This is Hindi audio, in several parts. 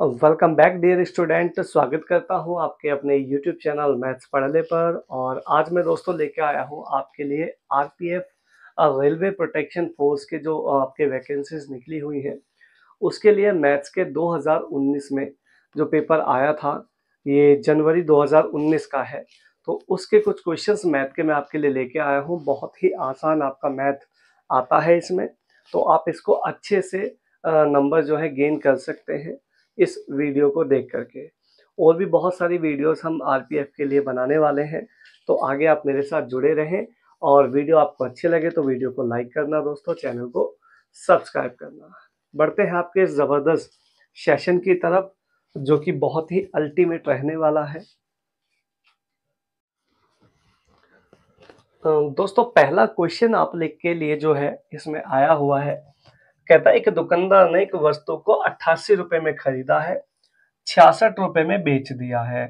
Welcome back dear student. स्वागत करता हूं आपके अपने यूट्यूब चैनल मैथ्स पढ़ने पर। और आज मैं दोस्तों लेके आया हूं आपके लिए आरपीएफ रेलवे प्रोटेक्शन फोर्स के जो आपके वैकेंसीज निकली हुई हैं उसके लिए मैथ्स के 2019 में जो पेपर आया था, ये जनवरी 2019 का है। तो उसके कुछ क्वेश्चंस मैथ के मैं आपके लिए लेके आया हूँ। बहुत ही आसान आपका मैथ आता है इसमें, तो आप इसको अच्छे से नंबर जो है गेन कर सकते हैं इस वीडियो को देख करके। और भी बहुत सारी वीडियोस हम आरपीएफ के लिए बनाने वाले हैं, तो आगे आप मेरे साथ जुड़े रहें। और वीडियो आपको अच्छे लगे तो वीडियो को लाइक करना दोस्तों, चैनल को सब्सक्राइब करना। बढ़ते हैं आपके इस जबरदस्त सेशन की तरफ जो कि बहुत ही अल्टीमेट रहने वाला है। दोस्तों पहला क्वेश्चन आप लिख के लिए जो है इसमें आया हुआ है, कहता है एक दुकानदार ने एक वस्तु को 88 रुपए में खरीदा है, 66 रुपए में बेच दिया है,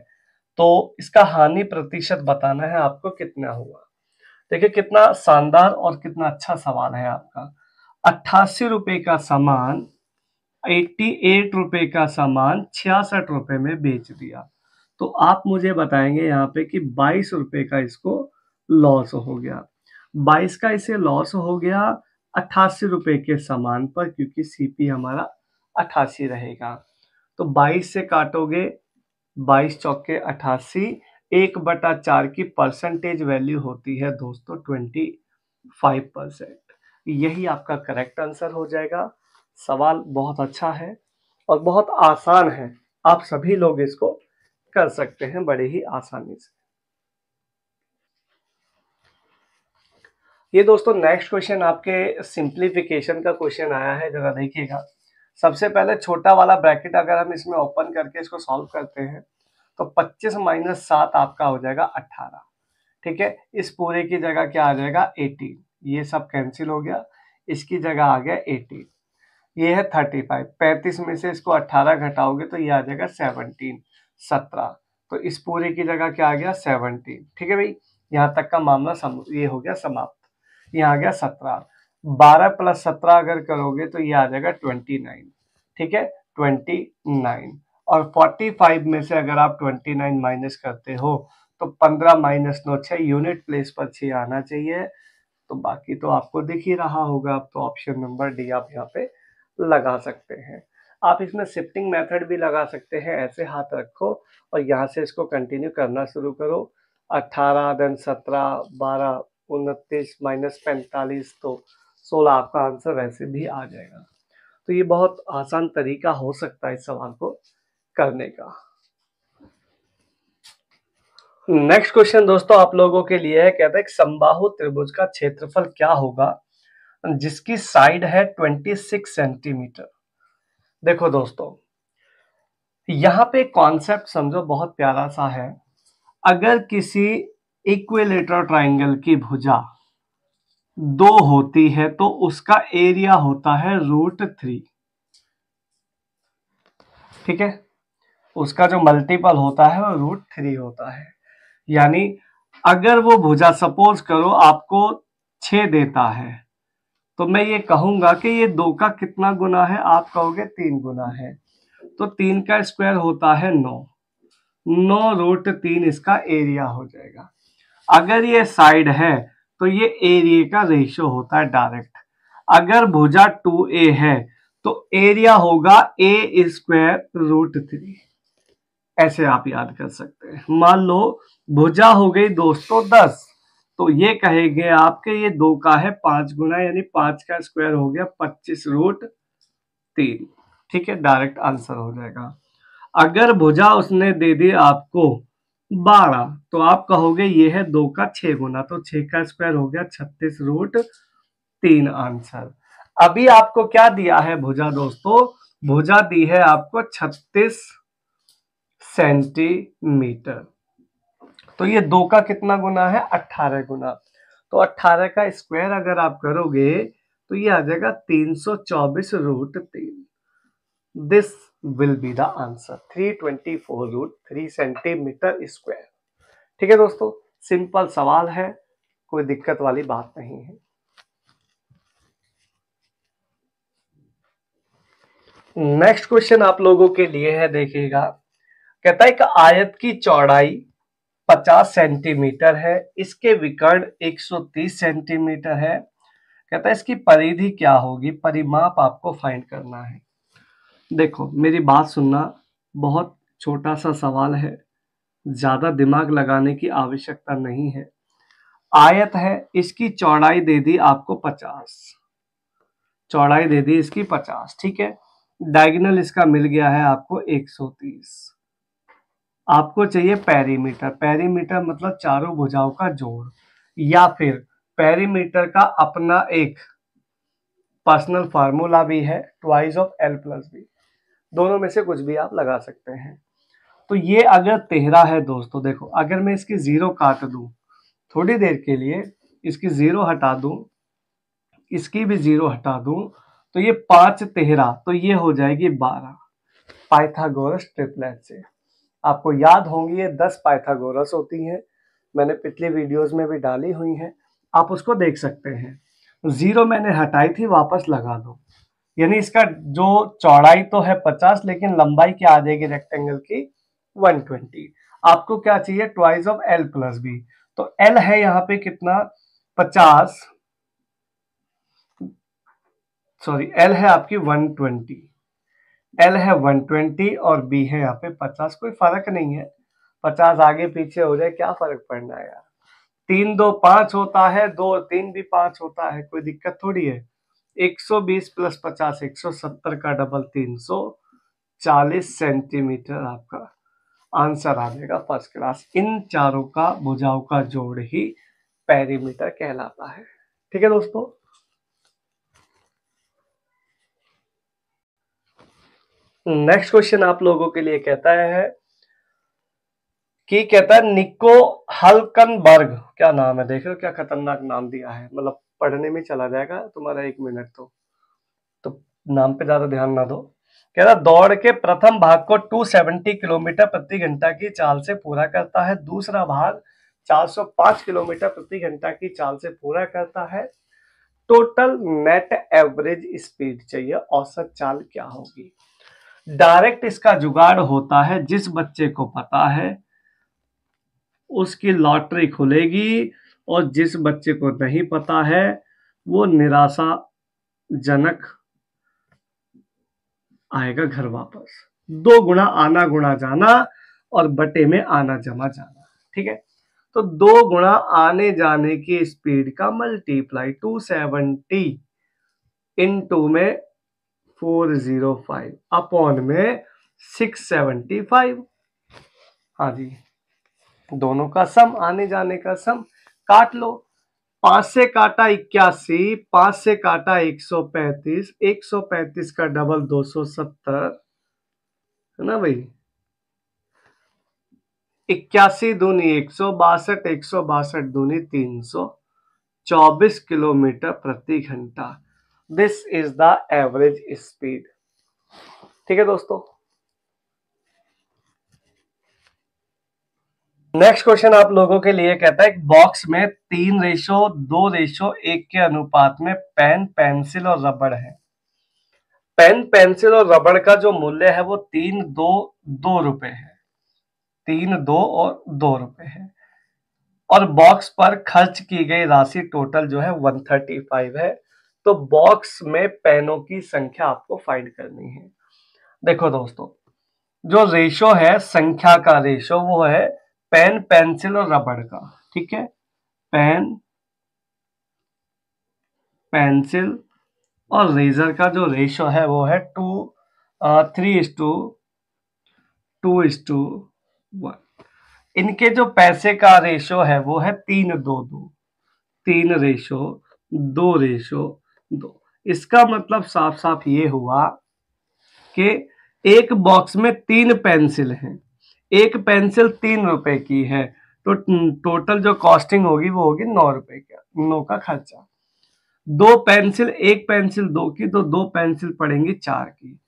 तो इसका हानि प्रतिशत बताना है आपको कितना हुआ। देखिए कितना शानदार और कितना अच्छा सवाल है आपका। 88 रुपए का सामान, 88 रुपए का सामान 66 रुपए में बेच दिया, तो आप मुझे बताएंगे यहाँ पे कि 22 रुपए का इसको लॉस हो गया। 22 का इसे लॉस हो गया 88 रुपए के सामान पर, क्योंकि सीपी हमारा 88 रहेगा। तो 22 से काटोगे, 22 चौके 88, 1/4 की परसेंटेज वैल्यू होती है दोस्तों 25%। यही आपका करेक्ट आंसर हो जाएगा। सवाल बहुत अच्छा है और बहुत आसान है, आप सभी लोग इसको कर सकते हैं बड़े ही आसानी से। ये दोस्तों नेक्स्ट क्वेश्चन आपके सिंप्लीफिकेशन का क्वेश्चन आया है, जरा देखिएगा। सबसे पहले छोटा वाला ब्रैकेट अगर हम इसमें ओपन करके इसको सॉल्व करते हैं तो 25 माइनस 7 आपका हो जाएगा 18। ठीक है, इस पूरे की जगह क्या आ जाएगा 18, ये सब कैंसिल हो गया, इसकी जगह आ गया 18। ये है 35, 35 में से इसको 18 घटाओगे तो ये आ जाएगा 17। तो इस पूरे की जगह क्या आ गया 17। ठीक है भाई, यहाँ तक का मामला ये हो गया समाप्त। यहाँ आ गया 17, 12 प्लस 17 अगर करोगे तो ये आ जाएगा 29। ठीक है, 29। और 45 में से अगर आप 29 माइनस करते हो तो 15 माइनस 9 6, यूनिट प्लेस पर 6 आना चाहिए। तो बाकी तो आपको दिख ही रहा होगा, अब तो ऑप्शन नंबर डी आप यहाँ पे लगा सकते हैं। आप इसमें शिफ्टिंग मेथड भी लगा सकते हैं, ऐसे हाथ रखो और यहाँ से इसको कंटिन्यू करना शुरू करो। 18 देन 17, 12, 29 माइनस 45, तो 16 आपका आंसर वैसे भी आ जाएगा। तो ये बहुत आसान तरीका हो सकता है इस सवाल को करने का। नेक्स्ट क्वेश्चन दोस्तों आप लोगों के लिए है, कहता है कि समबाहु त्रिभुज का क्षेत्रफल क्या होगा जिसकी साइड है 26 सेंटीमीटर। देखो दोस्तों यहाँ पे कॉन्सेप्ट समझो, बहुत प्यारा सा है। अगर किसी इक्विलेटरल ट्राइंगल की भुजा 2 होती है तो उसका एरिया होता है √3। ठीक है, उसका जो मल्टीपल होता है वो √3 होता है। यानी अगर वो भुजा सपोज करो आपको 6 देता है, तो मैं ये कहूंगा कि ये 2 का कितना गुना है, आप कहोगे 3 गुना है। तो 3 का स्क्वायर होता है 9, 9√3 इसका एरिया हो जाएगा। अगर ये साइड है तो ये एरिया का रेशियो होता है डायरेक्ट। अगर भुजा 2a है तो एरिया होगा a²√3। ऐसे आप याद कर सकते हैं। मान लो भुजा हो गई दोस्तों 10, तो ये कहेंगे आपके ये 2 का है 5 गुना, यानी 5 का स्क्वायर हो गया 25√3। ठीक है, डायरेक्ट आंसर हो जाएगा। अगर भुजा उसने दे दी आपको 12, तो आप कहोगे ये है 2 का 6 गुना, तो 6 का स्क्वायर हो गया 36√3 आंसर। अभी आपको क्या दिया है भुजा दोस्तों, भुजा दी है आपको 36 सेंटीमीटर। तो ये 2 का कितना गुना है 18 गुना, तो 18 का स्क्वायर अगर आप करोगे तो ये आ जाएगा 324√3। This will be the answer, 324√3 centimetre square. ठीक है दोस्तों, सिंपल सवाल है, कोई दिक्कत वाली बात नहीं है। नेक्स्ट क्वेश्चन आप लोगों के लिए है, देखिएगा। कहता है कि आयत की चौड़ाई 50 सेंटीमीटर है, इसके विकर्ण 130 सेंटीमीटर है। कहता है इसकी परिधि क्या होगी, परिमाप आपको फाइंड करना है। देखो मेरी बात सुनना, बहुत छोटा सा सवाल है, ज्यादा दिमाग लगाने की आवश्यकता नहीं है। आयत है, इसकी चौड़ाई दे दी आपको 50, चौड़ाई दे दी इसकी 50, ठीक है। डायगोनल इसका मिल गया है आपको 130। आपको चाहिए पेरीमीटर, पेरीमीटर मतलब चारों भुजाओं का जोड़, या फिर पेरीमीटर का अपना एक पर्सनल फार्मूला भी है, twice of L plus B. दोनों में से कुछ भी आप लगा सकते हैं। तो ये अगर 13 है दोस्तों, देखो अगर मैं इसकी जीरो काट दूं थोड़ी देर के लिए, इसकी जीरो हटा दूं, इसकी भी जीरो हटा दूं, तो ये 5 13, तो ये हो जाएगी 12, पाइथागोरस ट्रिपलेट से। आपको याद होंगी ये 10 पाइथागोरस होती हैं, मैंने पिछली वीडियोस में भी डाली हुई हैं, आप उसको देख सकते हैं। जीरो मैंने हटाई थी, वापस लगा दो, यानी इसका जो चौड़ाई तो है 50, लेकिन लंबाई क्या आ जाएगी रेक्टेंगल की 120। आपको क्या चाहिए, twice of L plus B. तो एल है यहाँ पे कितना 50, सॉरी एल है आपकी 120, एल है 120 और बी है यहाँ पे 50। कोई फर्क नहीं है, 50 आगे पीछे हो जाए क्या फर्क पड़ना है यार। 3 2 5 होता है, 2 और 3 भी 5 होता है, कोई दिक्कत थोड़ी है। 120 प्लस 50 170 का डबल 340 सेंटीमीटर आपका आंसर आ जाएगा फर्स्ट क्लास। इन चारों का भुजाओं का जोड़ ही पेरीमीटर कहलाता है। ठीक है दोस्तों। नेक्स्ट क्वेश्चन आप लोगों के लिए कहता है कि कहता है निको हल्कनबर्ग, क्या नाम है, देख रहे हो क्या खतरनाक नाम दिया है, मतलब पढ़ने में चला जाएगा तुम्हारा 1 मिनट तो नाम पे ज्यादा ध्यान ना दो। कह रहा दौड़ के प्रथम भाग को 270 किलोमीटर प्रति घंटा की चाल से पूरा करता है, दूसरा भाग 405 किलोमीटर प्रति घंटा की चाल से पूरा करता है। टोटल नेट एवरेज स्पीड चाहिए, औसत चाल क्या होगी। डायरेक्ट इसका जुगाड़ होता है, जिस बच्चे को पता है उसकी लॉटरी खुलेगी, और जिस बच्चे को नहीं पता है वो निराशाजनक आएगा घर वापस। 2 गुना आना गुणा जाना और बटे में आना जमा जाना, ठीक है। तो 2 गुना आने जाने की स्पीड का मल्टीप्लाई 270 इनटू में 405 अपॉन में 675। हाँ जी, दोनों का सम, आने जाने का सम काट लो। 5 से काटा 81, 5 से काटा 135, 135 का डबल 270 है ना भाई। 81 दूनी 162, 162 दूनी 324 किलोमीटर प्रति घंटा। This is the average speed. ठीक है दोस्तों। नेक्स्ट क्वेश्चन आप लोगों के लिए कहता है बॉक्स में 3:2:1 के अनुपात में पेन, पेंसिल और रबड़ है। पेन, पेंसिल और रबड़ का जो मूल्य है वो 3 2 2 रुपए है, 3 2 और 2 रुपए है, और बॉक्स पर खर्च की गई राशि टोटल जो है 135 है। तो बॉक्स में पेनों की संख्या आपको फाइंड करनी है। देखो दोस्तों, जो रेशो है, संख्या का रेशो, वो है पेन, पेंसिल और रबड़ का, ठीक है। पेन, पेंसिल और रेजर का जो रेशो है वो है 3:2:1। इनके जो पैसे का रेशो है वो है 3:2:2, 3:2:2। इसका मतलब साफ साफ ये हुआ कि एक बॉक्स में 3 पेंसिल हैं, एक पेंसिल 3 रुपए की है, तो टोटल जो कॉस्टिंग होगी वो होगी 9 रुपए का, 9 का खर्चा। 2 पेंसिल, एक पेंसिल 2 की, तो 2 पेंसिल पड़ेंगी 4 की।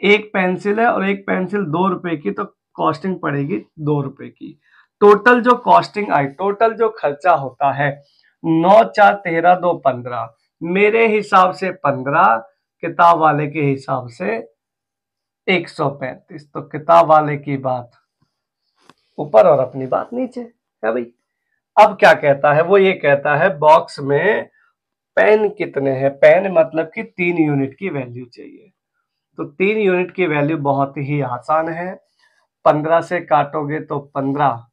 एक पेंसिल है और एक पेंसिल 2 रुपए की, तो कॉस्टिंग पड़ेगी 2 रुपए की। टोटल जो कॉस्टिंग आई, टोटल जो खर्चा होता है 9 4 13 2 15, मेरे हिसाब से 15, किताब वाले के हिसाब से 135। तो किताब वाले की बात ऊपर और अपनी बात नीचे है भाई। अब क्या कहता है, वो ये कहता है बॉक्स में पेन कितने हैं। पेन मतलब कि 3 यूनिट की वैल्यू चाहिए। तो 3 यूनिट की वैल्यू बहुत ही आसान है। 15 से काटोगे तो 15,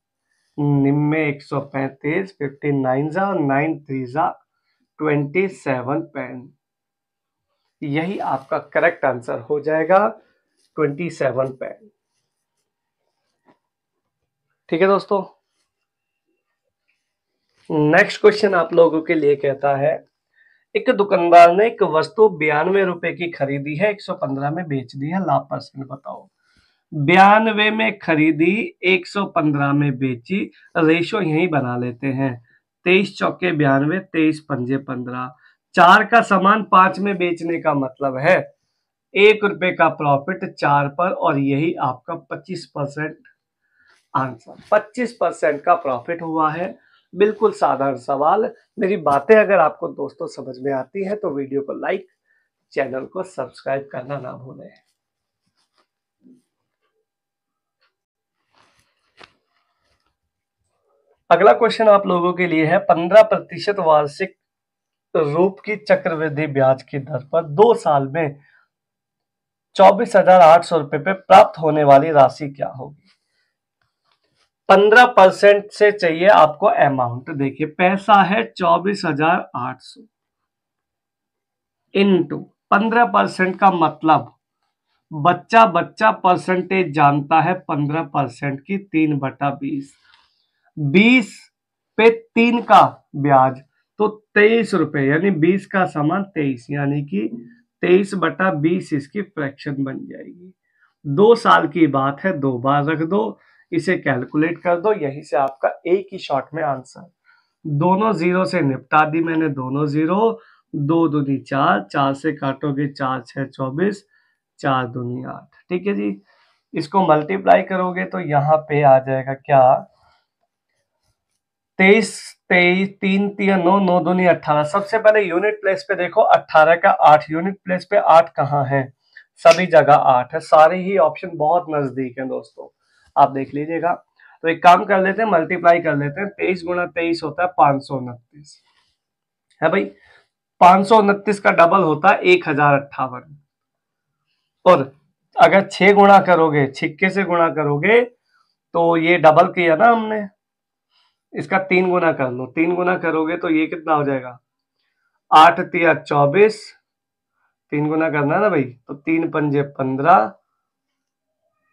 निम्मे 135, 59 जा, 9 3 जा 27 पेन। यही आपका करेक्ट आंसर हो जाएगा, 27 पेन। ठीक है दोस्तों। नेक्स्ट क्वेश्चन आप लोगों के लिए कहता है, एक दुकानदार ने एक वस्तु 92 रुपए की खरीदी है, 115 में बेच दी है, लाभ परसेंट बताओ। 92 में खरीदी, 115 में बेची, रेशो यही बना लेते हैं। 23 चौके 92, 23 पंजे 15। 4 का सामान 5 में बेचने का मतलब है 1 रुपए का प्रॉफिट 4 पर, और यही आपका 25% आंसर। 25% का प्रॉफिट हुआ है। बिल्कुल साधारण सवाल। मेरी बातें अगर आपको दोस्तों समझ में आती है तो वीडियो को लाइक, चैनल को सब्सक्राइब करना ना भूलें। अगला क्वेश्चन आप लोगों के लिए है, 15% वार्षिक रूप की चक्रवृद्धि ब्याज की दर पर 2 साल में 24,800 रुपए पे प्राप्त होने वाली राशि क्या होगी। 15% से चाहिए आपको अमाउंट। देखिए पैसा है 24,800 इनटू 15% का मतलब बच्चा परसेंटेज जानता है 15% की 3/20, 20 पे 3 का ब्याज तो 23 रुपए, यानी 20 का सामान 23, यानी कि 23/20 इसकी फ्रैक्शन बन जाएगी। 2 साल की बात है, 2 बार रख दो, इसे कैलकुलेट कर दो, यही से आपका एक ही शॉट में आंसर। दोनों जीरो से निपटा दी मैंने, दोनों जीरो। 2 दूनी 4, 4 से काटोगे 4 6 24, 4 दूनी 8। ठीक है जी। इसको मल्टीप्लाई करोगे तो यहाँ पे आ जाएगा क्या, 23 23 3 3 9 9 दूनी 18। सबसे पहले यूनिट प्लेस पे देखो, 18 का 8 यूनिट प्लेस पे 8 कहाँ है, सभी जगह 8 है। सारे ही ऑप्शन बहुत नजदीक है दोस्तों, आप देख लीजिएगा। तो एक काम कर लेते हैं, मल्टीप्लाई कर लेते हैं। 23 गुणा 23 होता है 529 है भाई। 529 का डबल होता है 1058। और अगर 6 गुणा करोगे, छिक्के से गुणा करोगे तो ये डबल किया ना हमने, इसका 3 गुना कर लो। 3 गुना करोगे तो ये कितना हो जाएगा, 8 तिया 24, 3 गुना करना है ना भाई, तो 3 पंजे 15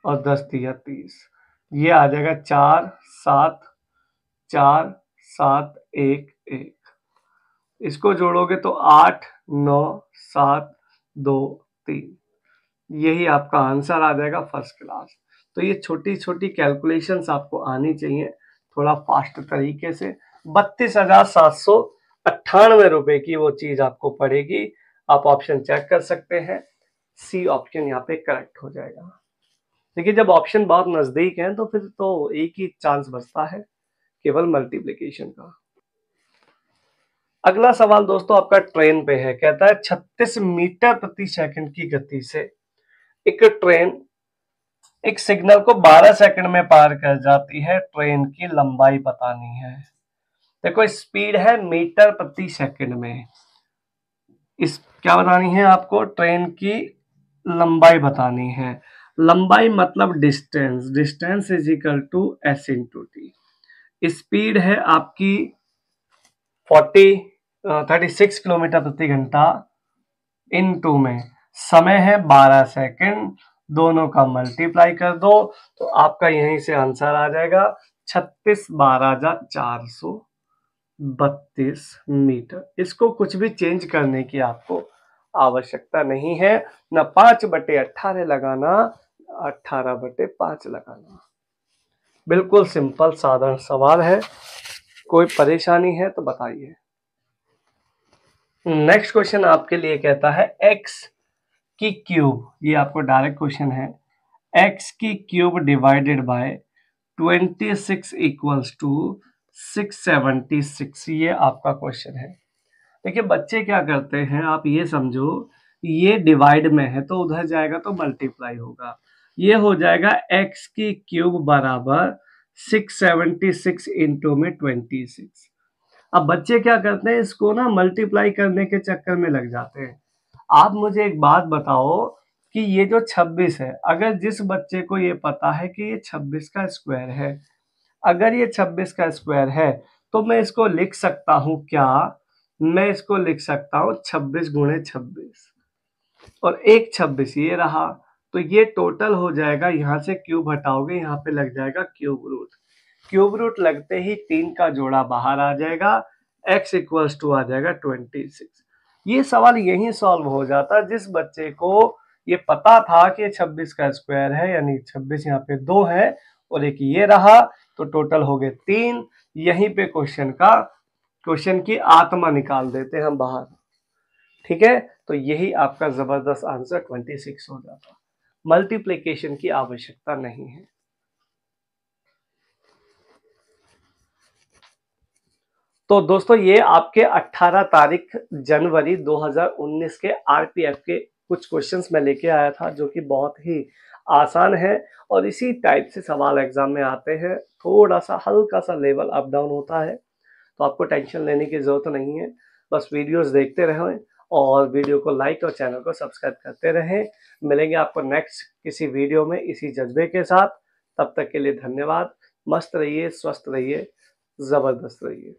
और 10 तिया 30। ये आ जाएगा 4 7 4 7 1 1। इसको जोड़ोगे तो 8 9 7 2 3। यही आपका आंसर आ जाएगा, फर्स्ट क्लास। तो ये छोटी छोटी कैलकुलेशंस आपको आनी चाहिए थोड़ा फास्ट तरीके से। 32,798 रुपए की वो चीज आपको पड़ेगी। आप ऑप्शन चेक कर सकते हैं, सी ऑप्शन यहाँ पे करेक्ट हो जाएगा। देखिए जब ऑप्शन बहुत नजदीक है तो फिर तो एक ही चांस बचता है, केवल मल्टीप्लिकेशन का। अगला सवाल दोस्तों आपका ट्रेन पे है। कहता है 36 मीटर प्रति सेकंड की गति से एक ट्रेन एक सिग्नल को 12 सेकंड में पार कर जाती है, ट्रेन की लंबाई बतानी है। देखो स्पीड है मीटर प्रति सेकंड में, इस क्या बतानी है आपको, ट्रेन की लंबाई बतानी है। लंबाई मतलब distance, distance is equal to S into T. Speed है आपकी 36 किलोमीटर प्रति घंटा, इन टू में समय है 12 सेकंड, दोनों का मल्टीप्लाई कर दो तो आपका यहीं से आंसर आ जाएगा 36 12 जा 432 मीटर। इसको कुछ भी चेंज करने की आपको आवश्यकता नहीं है, ना 5/18 लगाना, 18/5 लगाना। बिल्कुल सिंपल साधारण सवाल है, कोई परेशानी है तो बताइए। नेक्स्ट क्वेश्चन आपके लिए कहता है x की क्यूब, ये आपको डायरेक्ट क्वेश्चन है, x की cube divided by 26 equals to 676, ये आपका क्वेश्चन है। देखिए बच्चे क्या करते हैं, आप ये समझो ये डिवाइड में है तो उधर जाएगा तो मल्टीप्लाई होगा। ये हो जाएगा x की क्यूब बराबर 676 इंटू में 26। अब बच्चे क्या करते हैं, इसको ना मल्टीप्लाई करने के चक्कर में लग जाते हैं। आप मुझे एक बात बताओ कि ये जो 26 है, अगर जिस बच्चे को ये पता है कि ये 26 का स्क्वायर है, अगर ये 26 का स्क्वायर है तो मैं इसको लिख सकता हूं क्या? मैं इसको लिख सकता हूं 26 गुणे 26 और एक 26 ये रहा। तो ये टोटल हो जाएगा, यहाँ से क्यूब हटाओगे यहाँ पे लग जाएगा क्यूब रूट। क्यूब रूट लगते ही 3 का जोड़ा बाहर आ जाएगा, x इक्वल्स टू आ जाएगा 26। ये सवाल यही सॉल्व हो जाता जिस बच्चे को ये पता था कि 26 का स्क्वायर है, यानी 26 यहाँ पे 2 है और एक ये रहा, तो टोटल हो गए 3। यहीं पे क्वेश्चन की आत्मा निकाल देते हैं हम बाहर। ठीक है, तो यही आपका जबरदस्त आंसर 26 हो जाता। मल्टीप्लिकेशन की आवश्यकता नहीं है। तो दोस्तों ये आपके 18 तारीख जनवरी 2019 के आरपीएफ के कुछ क्वेश्चंस मैं लेके आया था, जो कि बहुत ही आसान है और इसी टाइप से सवाल एग्जाम में आते हैं। थोड़ा सा हल्का सा लेवल अप डाउन होता है, तो आपको टेंशन लेने की जरूरत नहीं है। बस वीडियोस देखते रहें और वीडियो को लाइक और चैनल को सब्सक्राइब करते रहें। मिलेंगे आपको नेक्स्ट किसी वीडियो में इसी जज्बे के साथ। तब तक के लिए धन्यवाद। मस्त रहिए, स्वस्थ रहिए, जबरदस्त रहिए।